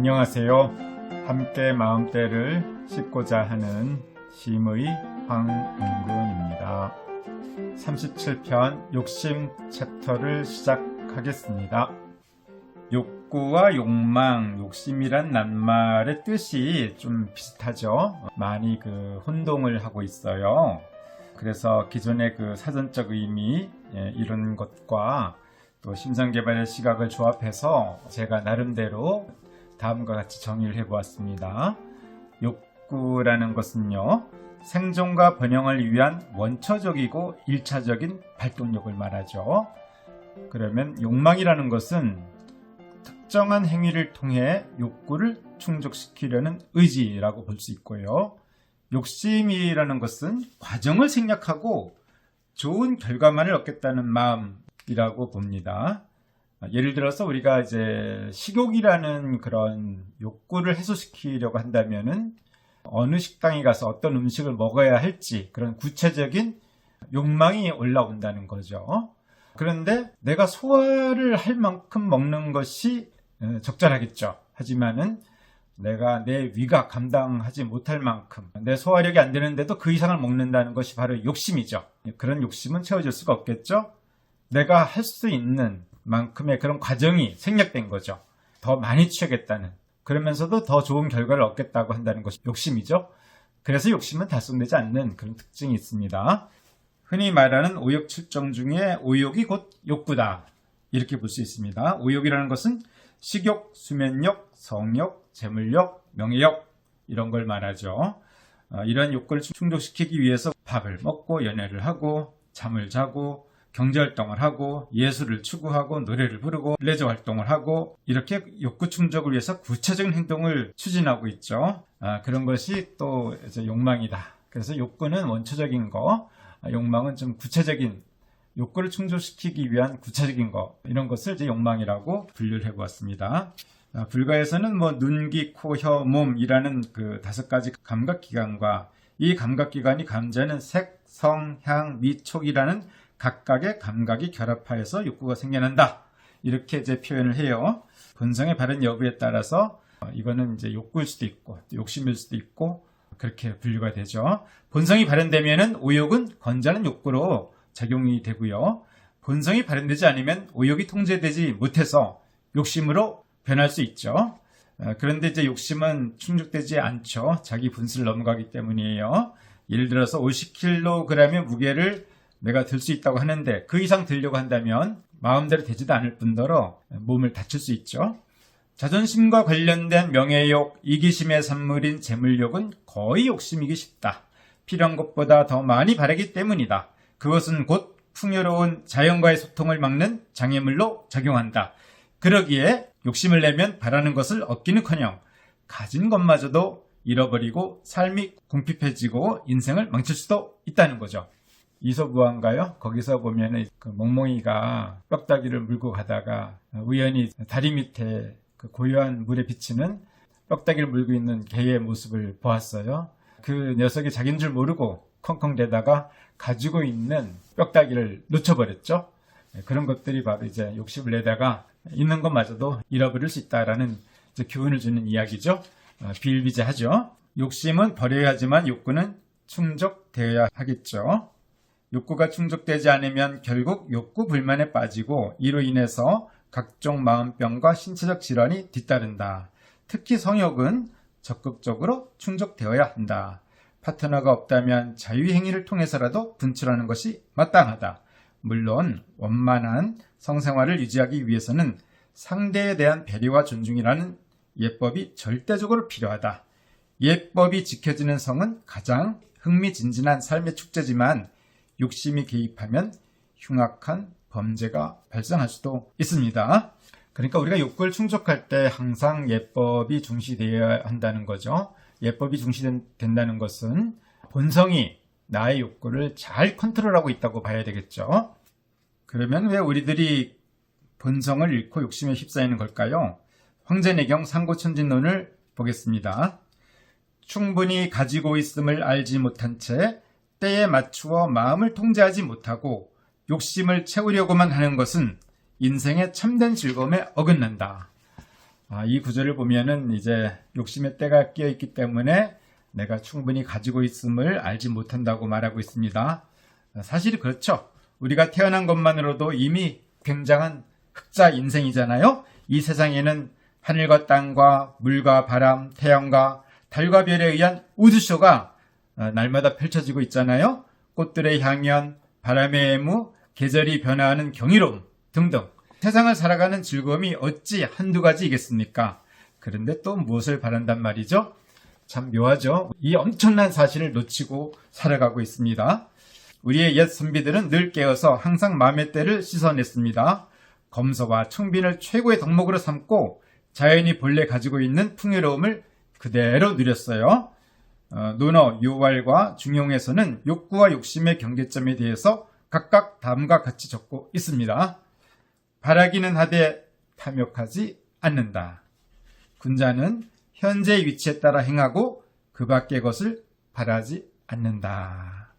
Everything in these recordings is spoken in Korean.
안녕하세요. 함께 마음대를 씻고자 하는 심의 황은근입니다. 37편 욕심 챕터를 시작하겠습니다. 욕구와 욕망, 욕심이란 낱말의 뜻이 좀 비슷하죠. 많이 혼동을 하고 있어요. 그래서 기존의 사전적 의미 이런 것과 또 심성개발의 시각을 조합해서 제가 나름대로 다음과 같이 정의를 해보았습니다. 욕구라는 것은요, 생존과 번영을 위한 원초적이고 1차적인 발동력을 말하죠. 그러면 욕망이라는 것은 특정한 행위를 통해 욕구를 충족시키려는 의지라고 볼 수 있고요. 욕심이라는 것은 과정을 생략하고 좋은 결과만을 얻겠다는 마음이라고 봅니다. 예를 들어서 우리가 이제 식욕이라는 그런 욕구를 해소시키려고 한다면은 어느 식당에 가서 어떤 음식을 먹어야 할지 그런 구체적인 욕망이 올라온다는 거죠. 그런데 내가 소화를 할 만큼 먹는 것이 적절하겠죠. 하지만은 내가 내 위가 감당하지 못할 만큼 내 소화력이 안 되는데도 그 이상을 먹는다는 것이 바로 욕심이죠. 그런 욕심은 채워질 수가 없겠죠. 내가 할 수 있는 만큼의 그런 과정이 생략된 거죠. 더 많이 취하겠다는, 그러면서도 더 좋은 결과를 얻겠다고 한다는 것이 욕심이죠. 그래서 욕심은 달성되지 않는 그런 특징이 있습니다. 흔히 말하는 오욕 7종 중에 오욕이 곧 욕구다, 이렇게 볼 수 있습니다. 오욕이라는 것은 식욕, 수면욕, 성욕, 재물욕, 명예욕 이런 걸 말하죠. 이런 욕구를 충족시키기 위해서 밥을 먹고 연애를 하고 잠을 자고 경제활동을 하고 예술을 추구하고 노래를 부르고 레저 활동을 하고 이렇게 욕구 충족을 위해서 구체적인 행동을 추진하고 있죠. 그런 것이 또 이제 욕망이다. 그래서 욕구는 원초적인 거, 욕망은 좀 구체적인, 욕구를 충족시키기 위한 구체적인 거, 이런 것을 이제 욕망이라고 분류를 해보았습니다. 불가에서는 눈, 귀, 코, 혀, 몸이라는 5가지 감각기관과 이 감각기관이 감지하는 색, 성, 향, 미, 촉이라는 각각의 감각이 결합하여서 욕구가 생겨난다, 이렇게 이제 표현을 해요. 본성의 바른 여부에 따라서 이거는 이제 욕구일 수도 있고 욕심일 수도 있고 그렇게 분류가 되죠. 본성이 발현되면은 오욕은 건전한 욕구로 작용이 되고요. 본성이 발현되지 않으면 오욕이 통제되지 못해서 욕심으로 변할 수 있죠. 그런데 이제 욕심은 충족되지 않죠. 자기 분수를 넘어가기 때문이에요. 예를 들어서 50kg의 무게를 내가 들 수 있다고 하는데 그 이상 들려고 한다면 마음대로 되지도 않을 뿐더러 몸을 다칠 수 있죠. 자존심과 관련된 명예욕, 이기심의 산물인 재물욕은 거의 욕심이기 쉽다. 필요한 것보다 더 많이 바라기 때문이다. 그것은 곧 풍요로운 자연과의 소통을 막는 장애물로 작용한다. 그러기에 욕심을 내면 바라는 것을 얻기는커녕 가진 것마저도 잃어버리고 삶이 궁핍해지고 인생을 망칠 수도 있다는 거죠. 이솝우화인가요? 거기서 보면은 멍멍이가 뼈다귀를 물고 가다가 우연히 다리 밑에 고요한 물에 비치는 뼈다귀를 물고 있는 개의 모습을 보았어요. 그 녀석이 자기인 줄 모르고 컹컹대다가 가지고 있는 뼈다귀를 놓쳐버렸죠. 그런 것들이 바로 이제 욕심을 내다가 있는 것마저도 잃어버릴 수 있다라는 교훈을 주는 이야기죠. 비일비재하죠. 욕심은 버려야 하지만 욕구는 충족되어야 하겠죠. 욕구가 충족되지 않으면 결국 욕구 불만에 빠지고 이로 인해서 각종 마음병과 신체적 질환이 뒤따른다. 특히 성욕은 적극적으로 충족되어야 한다. 파트너가 없다면 자유행위를 통해서라도 분출하는 것이 마땅하다. 물론 원만한 성생활을 유지하기 위해서는 상대에 대한 배려와 존중이라는 예법이 절대적으로 필요하다. 예법이 지켜지는 성은 가장 흥미진진한 삶의 축제지만 욕심이 개입하면 흉악한 범죄가 발생할 수도 있습니다. 그러니까 우리가 욕구를 충족할 때 항상 예법이 중시되어야 한다는 거죠. 예법이 중시된다는 것은 본성이 나의 욕구를 잘 컨트롤하고 있다고 봐야 되겠죠. 그러면 왜 우리들이 본성을 잃고 욕심에 휩싸이는 걸까요? 황제내경 상고천진론을 보겠습니다. 충분히 가지고 있음을 알지 못한 채 때에 맞추어 마음을 통제하지 못하고 욕심을 채우려고만 하는 것은 인생의 참된 즐거움에 어긋난다. 이 구절을 보면은 이제 욕심의 때가 끼어 있기 때문에 내가 충분히 가지고 있음을 알지 못한다고 말하고 있습니다. 사실이 그렇죠. 우리가 태어난 것만으로도 이미 굉장한 흑자 인생이잖아요. 이 세상에는 하늘과 땅과 물과 바람, 태양과 달과 별에 의한 우주쇼가 날마다 펼쳐지고 있잖아요. 꽃들의 향연, 바람의 애무, 계절이 변화하는 경이로움 등등. 세상을 살아가는 즐거움이 어찌 한두 가지이겠습니까? 그런데 또 무엇을 바란단 말이죠? 참 묘하죠? 이 엄청난 사실을 놓치고 살아가고 있습니다. 우리의 옛 선비들은 늘 깨어서 항상 마음의 때를 씻어냈습니다. 검소와 청빈을 최고의 덕목으로 삼고 자연이 본래 가지고 있는 풍요로움을 그대로 누렸어요. 논어, 요왈과 중용에서는 욕구와 욕심의 경계점에 대해서 각각 다음과 같이 적고 있습니다. 바라기는 하되 탐욕하지 않는다. 군자는 현재의 위치에 따라 행하고 그 밖의 것을 바라지 않는다.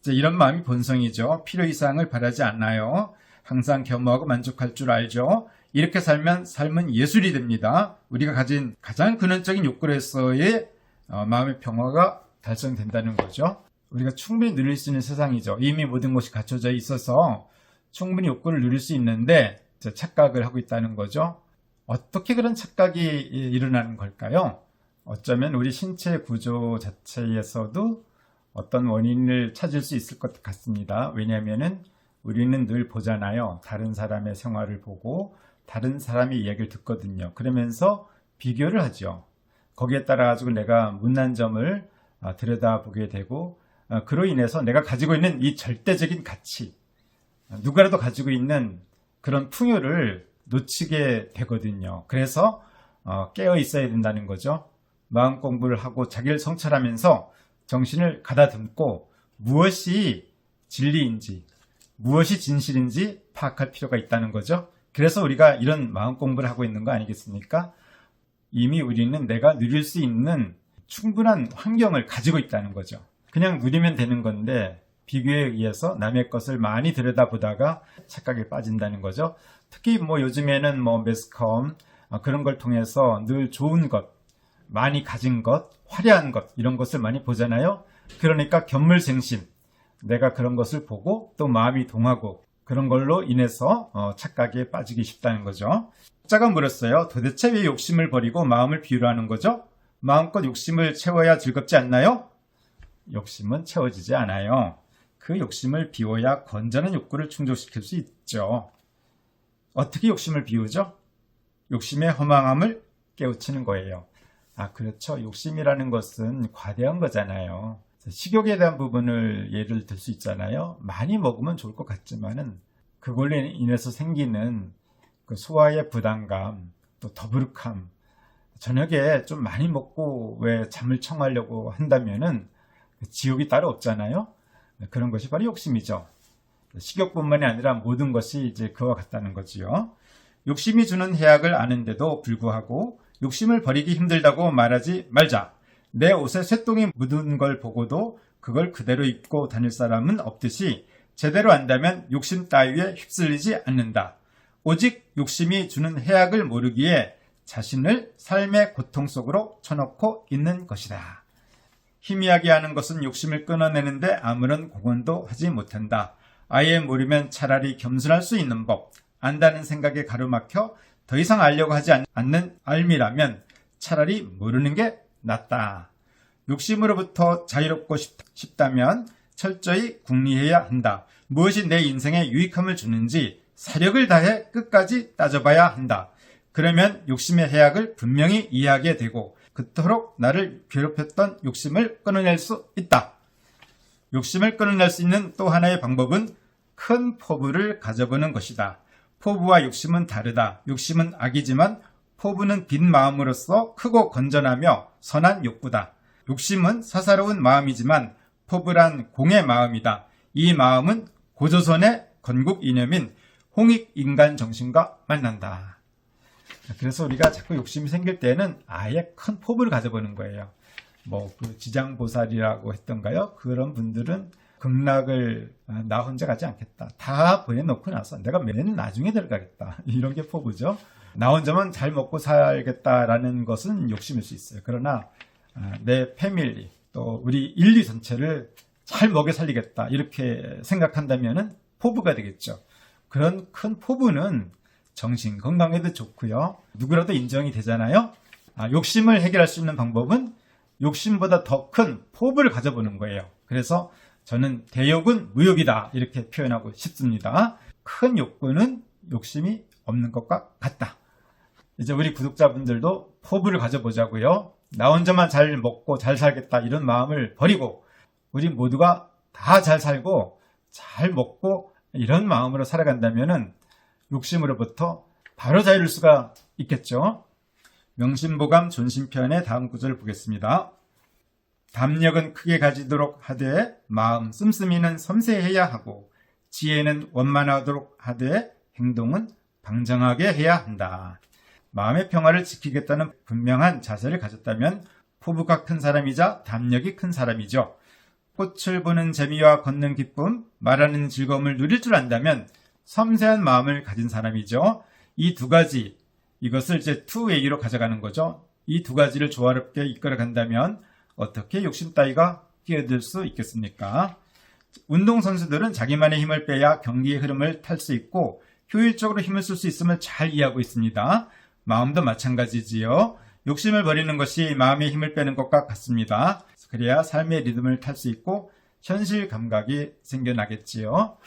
이런 마음이 본성이죠. 필요 이상을 바라지 않아요. 항상 겸허하고 만족할 줄 알죠. 이렇게 살면 삶은 예술이 됩니다. 우리가 가진 가장 근원적인 욕구로서의 마음의 평화가 달성된다는 거죠. 우리가 충분히 누릴 수 있는 세상이죠. 이미 모든 것이 갖춰져 있어서 충분히 욕구를 누릴 수 있는데 착각을 하고 있다는 거죠. 어떻게 그런 착각이 일어나는 걸까요? 어쩌면 우리 신체 구조 자체에서도 어떤 원인을 찾을 수 있을 것 같습니다. 왜냐하면 우리는 늘 보잖아요. 다른 사람의 생활을 보고 다른 사람의 이야기를 듣거든요. 그러면서 비교를 하죠. 거기에 따라 가지고 내가 못난 점을 들여다보게 되고 그로 인해서 내가 가지고 있는 이 절대적인 가치, 누구라도 가지고 있는 그런 풍요를 놓치게 되거든요. 그래서 깨어 있어야 된다는 거죠. 마음 공부를 하고 자기를 성찰하면서 정신을 가다듬고 무엇이 진리인지 무엇이 진실인지 파악할 필요가 있다는 거죠. 그래서 우리가 이런 마음 공부를 하고 있는 거 아니겠습니까? 이미 우리는 내가 누릴 수 있는 충분한 환경을 가지고 있다는 거죠. 그냥 누리면 되는 건데 비교에 의해서 남의 것을 많이 들여다보다가 착각에 빠진다는 거죠. 특히 요즘에는 매스컴 그런 걸 통해서 늘 좋은 것, 많이 가진 것, 화려한 것 이런 것을 많이 보잖아요. 그러니까 견물생심, 내가 그런 것을 보고 또 마음이 동하고 그런 걸로 인해서 착각에 빠지기 쉽다는 거죠. 작자가 물었어요. 도대체 왜 욕심을 버리고 마음을 비우려 하는 거죠? 마음껏 욕심을 채워야 즐겁지 않나요? 욕심은 채워지지 않아요. 그 욕심을 비워야 건전한 욕구를 충족시킬 수 있죠. 어떻게 욕심을 비우죠? 욕심의 허망함을 깨우치는 거예요. 그렇죠. 욕심이라는 것은 과대한 거잖아요. 식욕에 대한 부분을 예를 들 수 있잖아요. 많이 먹으면 좋을 것 같지만은 그걸로 인해서 생기는 그 소화의 부담감, 또 더부룩함, 저녁에 좀 많이 먹고 왜 잠을 청하려고 한다면은 지옥이 따로 없잖아요. 그런 것이 바로 욕심이죠. 식욕뿐만이 아니라 모든 것이 이제 그와 같다는 거지요. 욕심이 주는 해악을 아는데도 불구하고 욕심을 버리기 힘들다고 말하지 말자. 내 옷에 쇠똥이 묻은 걸 보고도 그걸 그대로 입고 다닐 사람은 없듯이 제대로 안다면 욕심 따위에 휩쓸리지 않는다. 오직 욕심이 주는 해악을 모르기에 자신을 삶의 고통 속으로 쳐넣고 있는 것이다. 희미하게 하는 것은 욕심을 끊어내는데 아무런 공헌도 하지 못한다. 아예 모르면 차라리 겸손할 수 있는 법, 안다는 생각에 가로막혀 더 이상 알려고 하지 않는 알미라면 차라리 모르는 게 낫다. 욕심으로부터 자유롭고 싶다면 철저히 궁리해야 한다. 무엇이 내 인생에 유익함을 주는지 사력을 다해 끝까지 따져봐야 한다. 그러면 욕심의 해악을 분명히 이해하게 되고 그토록 나를 괴롭혔던 욕심을 끊어낼 수 있다. 욕심을 끊어낼 수 있는 또 하나의 방법은 큰 포부를 가져보는 것이다. 포부와 욕심은 다르다. 욕심은 악이지만 포부는 빈 마음으로서 크고 건전하며 선한 욕구다. 욕심은 사사로운 마음이지만 포부란 공의 마음이다. 이 마음은 고조선의 건국 이념인 홍익인간 정신과 만난다. 그래서 우리가 자꾸 욕심이 생길 때는 아예 큰 포부를 가져보는 거예요. 그 지장보살이라고 했던가요? 그런 분들은 극락을 나 혼자 가지 않겠다. 다 보내놓고 나서 내가 맨 나중에 들어가겠다. 이런 게 포부죠. 나 혼자만 잘 먹고 살겠다라는 것은 욕심일 수 있어요. 그러나 내 패밀리 또 우리 인류 전체를 잘 먹여 살리겠다 이렇게 생각한다면은 포부가 되겠죠. 그런 큰 포부는 정신 건강에도 좋고요. 누구라도 인정이 되잖아요. 욕심을 해결할 수 있는 방법은 욕심보다 더 큰 포부를 가져보는 거예요. 그래서 저는 대욕은 무욕이다 이렇게 표현하고 싶습니다. 큰 욕구는 욕심이 없는 것과 같다. 이제 우리 구독자분들도 포부를 가져보자고요. 나 혼자만 잘 먹고 잘 살겠다 이런 마음을 버리고 우리 모두가 다 잘 살고 잘 먹고 이런 마음으로 살아간다면은 욕심으로부터 바로 자유를 수가 있겠죠. 명심보감 존심편의 다음 구절을 보겠습니다. 담력은 크게 가지도록 하되 마음 씀씀이는 섬세해야 하고 지혜는 원만하도록 하되 행동은 방정하게 해야 한다. 마음의 평화를 지키겠다는 분명한 자세를 가졌다면 포부가 큰 사람이자 담력이 큰 사람이죠. 꽃을 보는 재미와 걷는 기쁨, 말하는 즐거움을 누릴 줄 안다면 섬세한 마음을 가진 사람이죠. 이 두 가지, 이것을 이제 투웨이로 가져가는 거죠. 이 두 가지를 조화롭게 이끌어 간다면 어떻게 욕심 따위가 끼어들 수 있겠습니까? 운동선수들은 자기만의 힘을 빼야 경기의 흐름을 탈 수 있고 효율적으로 힘을 쓸 수 있음을 잘 이해하고 있습니다. 마음도 마찬가지지요. 욕심을 버리는 것이 마음의 힘을 빼는 것과 같습니다. 그래야 삶의 리듬을 탈 수 있고 현실 감각이 생겨나겠지요.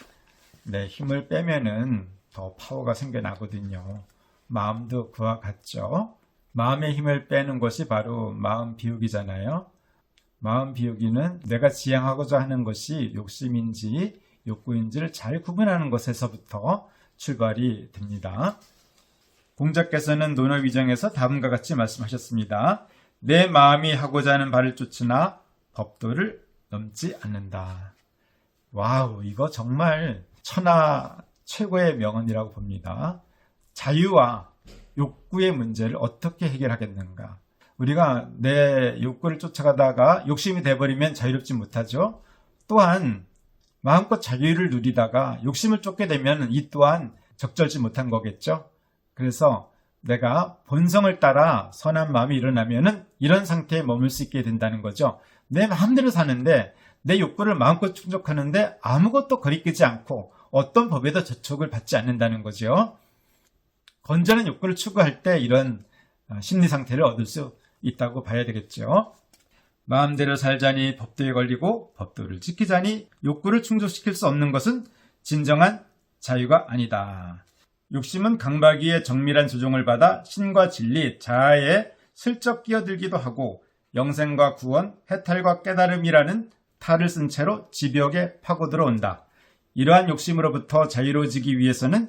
네, 힘을 빼면은 더 파워가 생겨나거든요. 마음도 그와 같죠. 마음의 힘을 빼는 것이 바로 마음 비우기잖아요. 마음 비우기는 내가 지향하고자 하는 것이 욕심인지 욕구인지를 잘 구분하는 것에서부터 출발이 됩니다. 공자께서는 논어위정에서 다음과 같이 말씀하셨습니다. 내 마음이 하고자 하는 바를 쫓으나 법도를 넘지 않는다. 와우, 이거 정말 천하 최고의 명언이라고 봅니다. 자유와 욕구의 문제를 어떻게 해결하겠는가? 우리가 내 욕구를 쫓아가다가 욕심이 돼버리면 자유롭지 못하죠. 또한 마음껏 자유를 누리다가 욕심을 쫓게 되면 이 또한 적절치 못한 거겠죠. 그래서 내가 본성을 따라 선한 마음이 일어나면은 이런 상태에 머물 수 있게 된다는 거죠. 내 마음대로 사는데 내 욕구를 마음껏 충족하는데 아무것도 거리끼지 않고 어떤 법에도 저촉을 받지 않는다는 거죠. 건전한 욕구를 추구할 때 이런 심리 상태를 얻을 수 있다고 봐야 되겠죠. 마음대로 살자니 법도에 걸리고 법도를 지키자니 욕구를 충족시킬 수 없는 것은 진정한 자유가 아니다. 욕심은 강박위의 정밀한 조종을 받아 신과 진리, 자아에 슬쩍 끼어들기도 하고 영생과 구원, 해탈과 깨달음이라는 탈을 쓴 채로 집욕에 파고들어온다. 이러한 욕심으로부터 자유로워지기 위해서는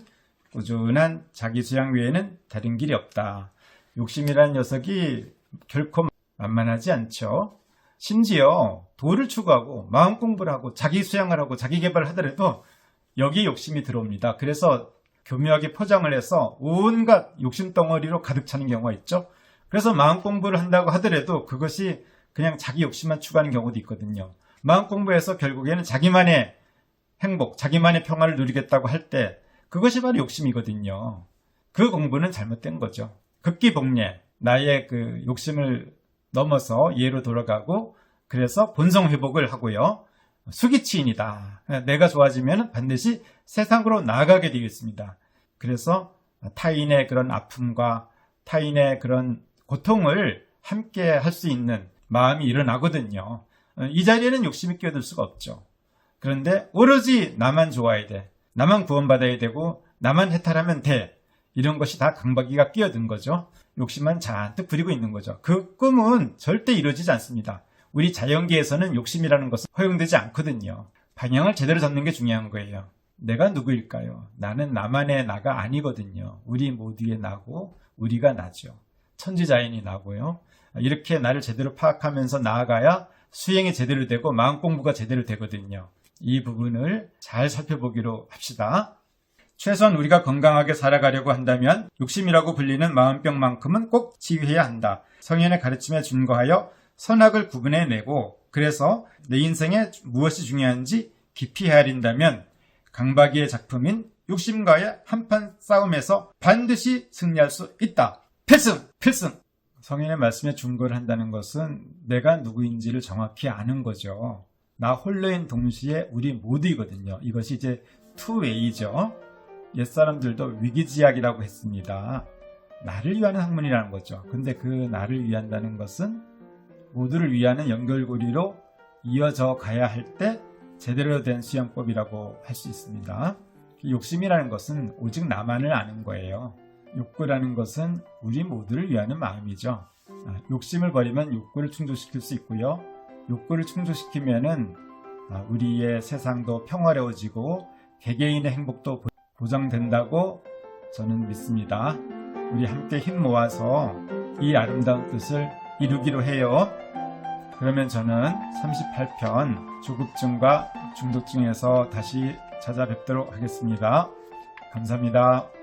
꾸준한 자기수양 외에는 다른 길이 없다. 욕심이라는 녀석이 결코 만만하지 않죠. 심지어 도를 추구하고 마음 공부를 하고 자기수양을 하고 자기개발을 하더라도 여기에 욕심이 들어옵니다. 그래서 교묘하게 포장을 해서 온갖 욕심덩어리로 가득 차는 경우가 있죠. 그래서 마음 공부를 한다고 하더라도 그것이 그냥 자기 욕심만 추구하는 경우도 있거든요. 마음 공부해서 결국에는 자기만의 행복, 자기만의 평화를 누리겠다고 할 때 그것이 바로 욕심이거든요. 그 공부는 잘못된 거죠. 극기복례, 나의 그 욕심을 넘어서 예로 돌아가고 그래서 본성 회복을 하고요. 수기치인이다. 내가 좋아지면 반드시 세상으로 나아가게 되어 있습니다. 그래서 타인의 그런 아픔과 타인의 그런 고통을 함께 할 수 있는 마음이 일어나거든요. 이 자리에는 욕심이 끼어들 수가 없죠. 그런데 오로지 나만 좋아야 돼. 나만 구원받아야 되고 나만 해탈하면 돼. 이런 것이 다 강박이가 끼어든 거죠. 욕심만 잔뜩 부리고 있는 거죠. 그 꿈은 절대 이루어지지 않습니다. 우리 자연계에서는 욕심이라는 것은 허용되지 않거든요. 방향을 제대로 잡는 게 중요한 거예요. 내가 누구일까요? 나는 나만의 나가 아니거든요. 우리 모두의 나고 우리가 나죠. 천지자연이 나고요. 이렇게 나를 제대로 파악하면서 나아가야 수행이 제대로 되고 마음 공부가 제대로 되거든요. 이 부분을 잘 살펴보기로 합시다. 최소한 우리가 건강하게 살아가려고 한다면 욕심이라고 불리는 마음병만큼은 꼭 치유해야 한다. 성현의 가르침에 준거하여 선악을 구분해내고 그래서 내 인생에 무엇이 중요한지 깊이 헤아린다면 강박이의 작품인 욕심과의 한판 싸움에서 반드시 승리할 수 있다. 필승! 필승! 성인의 말씀에 준거를 한다는 것은 내가 누구인지를 정확히 아는 거죠. 나 홀로인 동시에 우리 모두이거든요. 이것이 이제 투웨이죠. 옛사람들도 위기지약이라고 했습니다. 나를 위하는 학문이라는 거죠. 근데 그 나를 위한다는 것은 모두를 위하는 연결고리로 이어져 가야 할 때 제대로 된 수양법이라고 할 수 있습니다. 욕심이라는 것은 오직 나만을 아는 거예요. 욕구라는 것은 우리 모두를 위하는 마음이죠. 욕심을 버리면 욕구를 충족시킬 수 있고요. 욕구를 충족시키면은 우리의 세상도 평화로워지고 개개인의 행복도 보장된다고 저는 믿습니다. 우리 함께 힘 모아서 이 아름다운 뜻을 이루기로 해요. 그러면 저는 38편 조급증과 중독증에서 다시 찾아뵙도록 하겠습니다. 감사합니다.